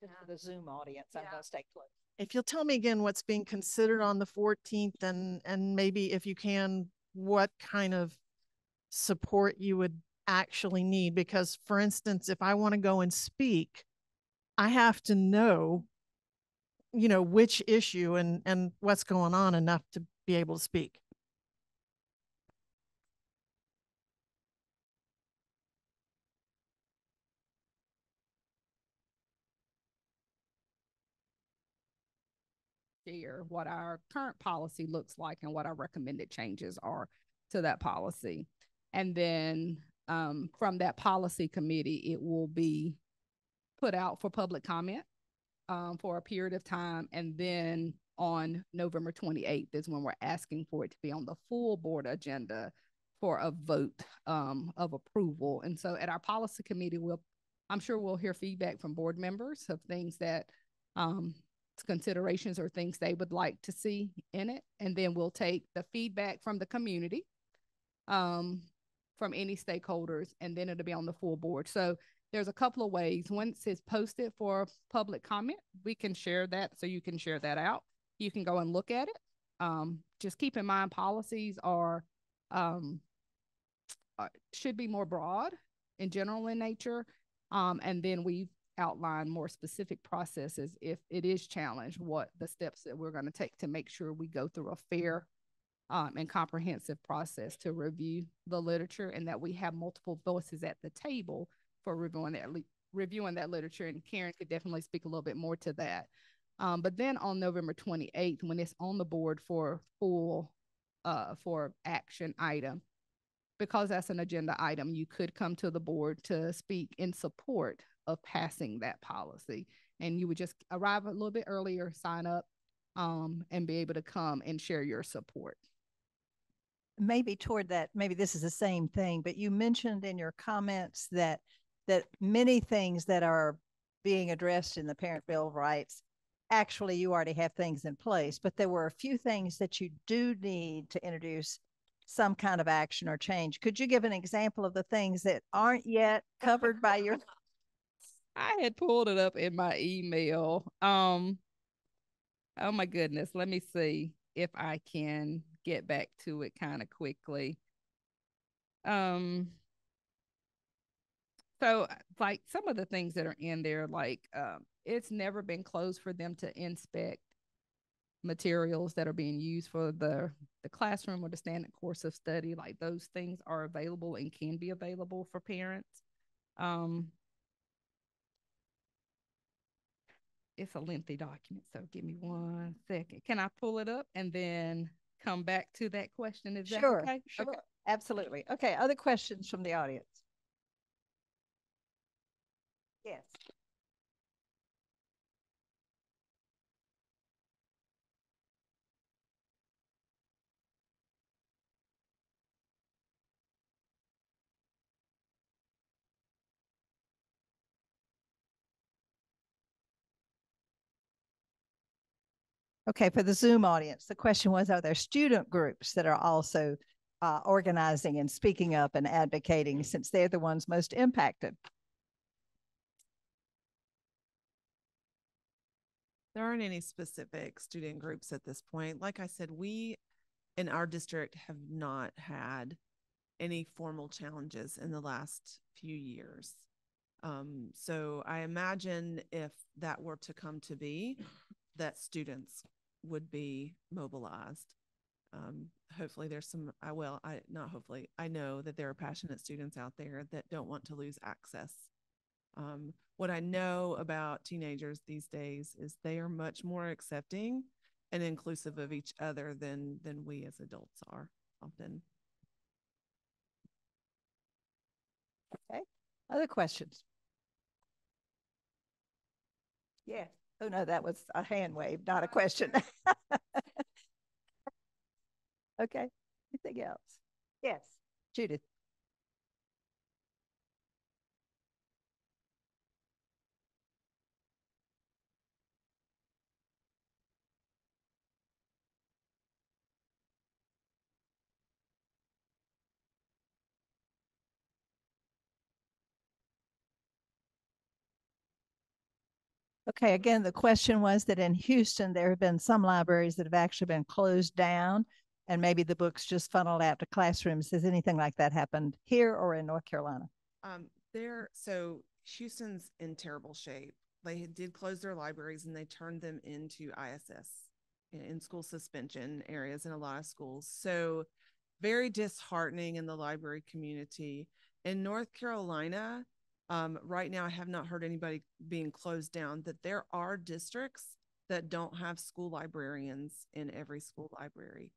For the Zoom audience, I'm going to stay close. If you'll tell me again what's being considered on the 14th and maybe if you can, what kind of support you would actually need. Because for instance, if I want to go and speak, I have to know, which issue and what's going on enough to be able to speak. Share what our current policy looks like and what our recommended changes are to that policy. And then from that policy committee, it will be put out for public comment for a period of time. And then on November 28th is when we're asking for it to be on the full board agenda for a vote of approval. And so at our policy committee, I'm sure we'll hear feedback from board members of things that considerations or things they would like to see in it. And then we'll take the feedback from the community, from any stakeholders, and then it'll be on the full board. So there's a couple of ways. Once it's posted for public comment, we can share that. So you can share that out. You can go and look at it. Just keep in mind, policies should be more broad and general in nature. And then we've outline more specific processes if it is challenged, what the steps that we're going to take to make sure we go through a fair and comprehensive process to review the literature, and that we have multiple voices at the table for reviewing that literature. And Karen could definitely speak a little bit more to that. But then on November 28th, when it's on the board for full for action item, because that's an agenda item, you could come to the board to speak in support of passing that policy. And you would just arrive a little bit earlier, sign up, and be able to come and share your support. Maybe toward that, maybe this is the same thing, but you mentioned in your comments that many things that are being addressed in the Parent Bill of Rights, actually you already have things in place, but there were a few things that you do need to introduce some kind of action or change. Could you give an example of the things that aren't yet covered by your... I had pulled it up in my email. Oh my goodness. Let me see if I can get back to it kind of quickly. So like some of the things that are in there, like it's never been closed for them to inspect materials that are being used for the classroom or the standard course of study. Like those things are available and can be available for parents. It's a lengthy document, so give me 1 second. Can I pull it up and then come back to that question? Is that okay? Sure, okay. Absolutely. Okay, other questions from the audience? Yes. Okay, for the Zoom audience, the question was, are there student groups that are also organizing and speaking up and advocating, since they're the ones most impacted? There aren't any specific student groups at this point. Like I said, we in our district have not had any formal challenges in the last few years. So I imagine if that were to come to be, that students would be mobilized. Hopefully there's some, not hopefully, I know that there are passionate students out there that don't want to lose access. What I know about teenagers these days is they are much more accepting and inclusive of each other than we as adults are often. Okay, other questions? Yeah. Oh no, that was a hand wave, not a question. Okay, anything else? Yes, Judith. Okay, again, the question was that in Houston, there have been some libraries that have actually been closed down and maybe the books just funneled out to classrooms. Has anything like that happened here or in North Carolina? So Houston's in terrible shape. They did close their libraries and they turned them into ISS, in school suspension areas in a lot of schools. So very disheartening in the library community. In North Carolina, right now, I have not heard anybody being closed down, that there are districts that don't have school librarians in every school library.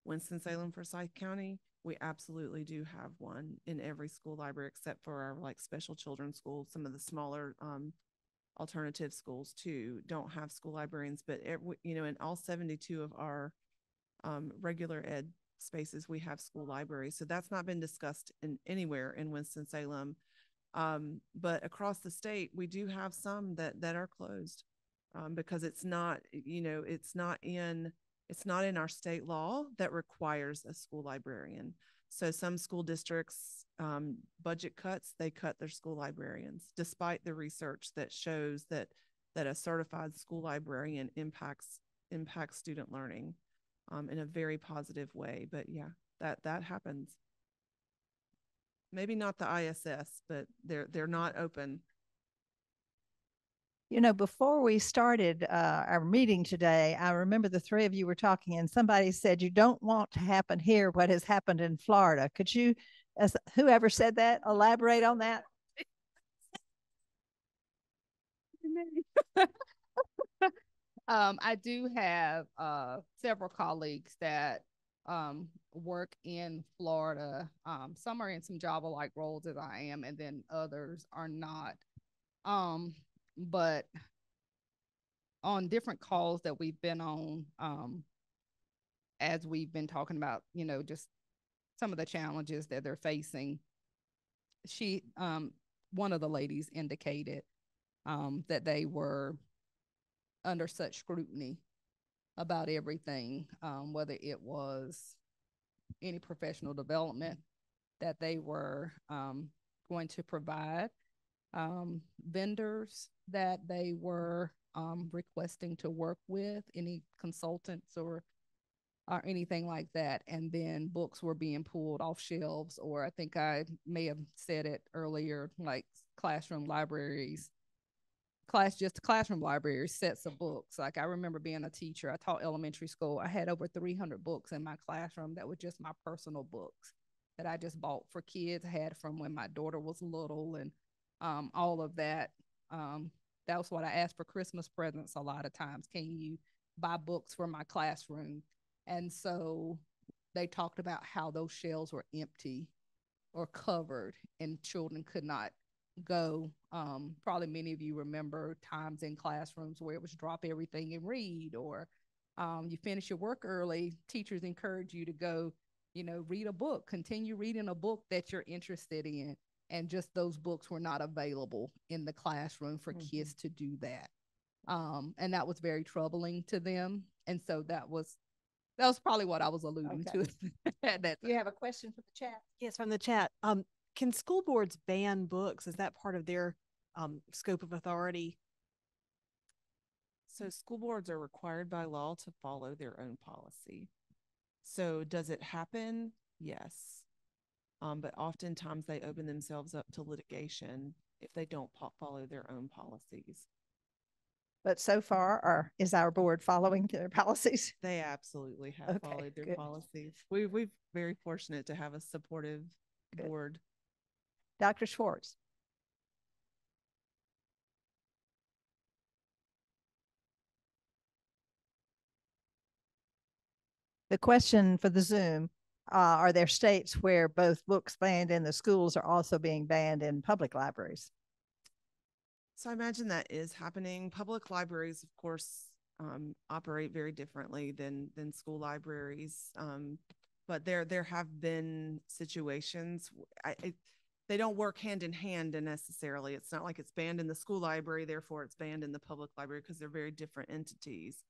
Winston-Salem, Forsyth County, we absolutely do have one in every school library except for our like special children's schools. Some of the smaller alternative schools too don't have school librarians, but in all 72 of our regular ed spaces, we have school libraries. So that's not been discussed in anywhere in Winston-Salem. But across the state, we do have some that are closed because it's not in our state law that requires a school librarian. So some school districts, budget cuts, they cut their school librarians, despite the research that shows that a certified school librarian impacts student learning in a very positive way. But yeah, that happens. Maybe not the ISS, but they're not open. You know, before we started our meeting today, I remember the three of you were talking, and somebody said you don't want to happen here what has happened in Florida. Could you, as whoever said that, elaborate on that? I do have several colleagues that work in Florida. Some are in some Java-like roles as I am, and then others are not. But on different calls that we've been on, as we've been talking about, just some of the challenges that they're facing, one of the ladies indicated that they were under such scrutiny about everything, whether it was any professional development that they were going to provide, vendors that they were requesting to work with, any consultants or anything like that. And then books were being pulled off shelves, or I think I may have said it earlier, like classroom libraries, classroom libraries, sets of books. Like I remember being a teacher, I taught elementary school. I had over 300 books in my classroom that were just my personal books that I just bought for kids. I had from when my daughter was little, and all of that. That was what I asked for Christmas presents a lot of times. Can you buy books for my classroom? And so they talked about how those shelves were empty or covered and children could not go. Probably many of you remember times in classrooms where it was drop everything and read, or you finish your work early, teachers encourage you to go, read a book, continue reading a book that you're interested in. And just those books were not available in the classroom for kids to do that. And that was very troubling to them. And so that was probably what I was alluding to at that time. You have a question for the chat? Yes, from the chat. Can school boards ban books? Is that part of their scope of authority? So school boards are required by law to follow their own policy. So does it happen? Yes. But oftentimes they open themselves up to litigation if they don't follow their own policies. But so far, is our board following their policies? They absolutely have followed their policies. We're very fortunate to have a supportive board. Dr. Schwartz. The question for the Zoom, are there states where both books banned in the schools are also being banned in public libraries? So I imagine that is happening. Public libraries, of course, operate very differently than school libraries. But there have been situations. They don't work hand in hand necessarily. It's not like it's banned in the school library, therefore it's banned in the public library, because they're very different entities.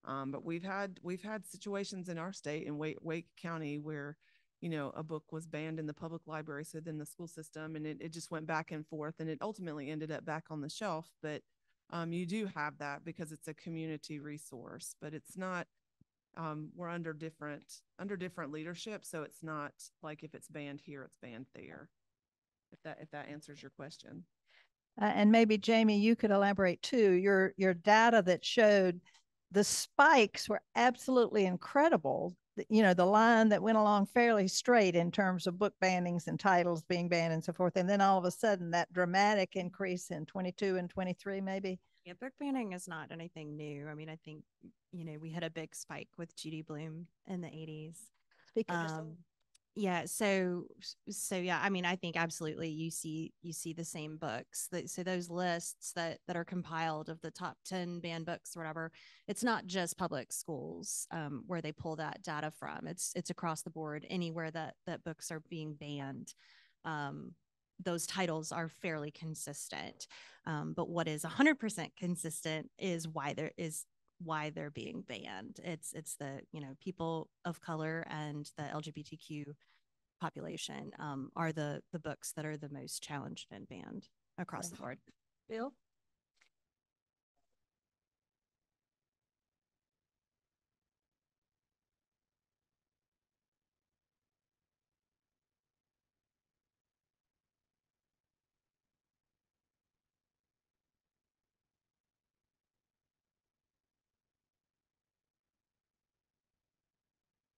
But we've had situations in our state in Wake County where, a book was banned in the public library, so then the school system, and it just went back and forth, and it ultimately ended up back on the shelf. But you do have that because it's a community resource, but it's not, we're under different leadership. So it's not like if it's banned here, it's banned there. If that answers your question. And maybe Jamie, you could elaborate too. Your data that showed the spikes were absolutely incredible. You know, the line that went along fairly straight in terms of book bannings and titles being banned and so forth. And then all of a sudden that dramatic increase in 22 and 23, maybe. Yeah, book banning is not anything new. I mean, I think, you know, we had a big spike with Judy Blume in the 80s. Speak of yourself. Yeah, so yeah, I mean, I think absolutely you see the same books. So those lists that are compiled of the top 10 banned books or whatever, it's not just public schools where they pull that data from. It's across the board. Anywhere that books are being banned, those titles are fairly consistent. But what is 100% consistent is why they're being banned. It's the, you know, people of color and the LGBTQ population are the books that are the most challenged and banned across the board. Bill?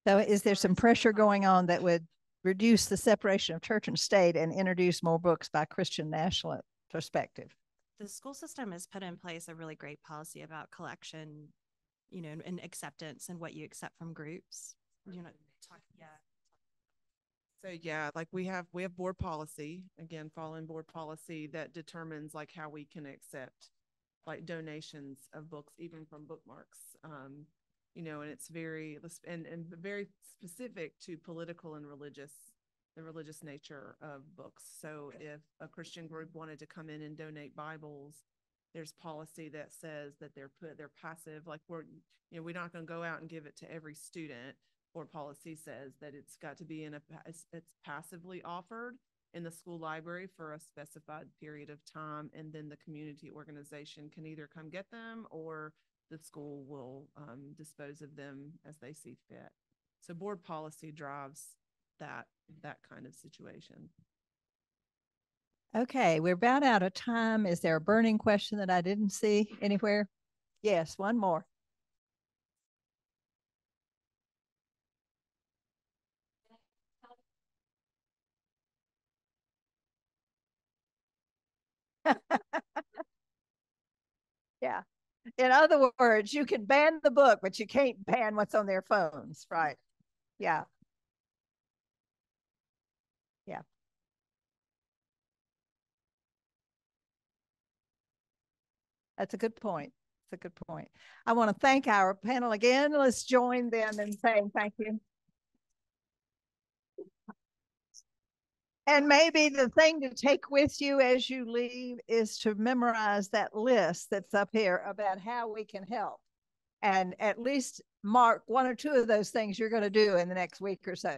So is there some pressure going on that would reduce the separation of church and state and introduce more books by Christian national perspective? The school system has put in place a really great policy about collection, you know, and acceptance and what you accept from groups. You know, yeah. So yeah, like we have board policy, again, following board policy that determines like how we can accept like donations of books, even from bookmarks. You know, and it's very and very specific to political and the religious nature of books. So if a Christian group wanted to come in and donate Bibles, there's policy that says that they're passive, like we're not going to go out and give it to every student. Or policy says that it's got to be it's passively offered in the school library for a specified period of time, and then the community organization can either come get them or the school will dispose of them as they see fit. So board policy drives that kind of situation. Okay, we're about out of time. Is there a burning question that I didn't see anywhere? Yes, one more. Yeah. In other words, you can ban the book, but you can't ban what's on their phones, right? Yeah. Yeah. That's a good point. It's a good point. I want to thank our panel again. Let's join them in saying thank you. And maybe the thing to take with you as you leave is to memorize that list that's up here about how we can help. And at least mark one or two of those things you're going to do in the next week or so.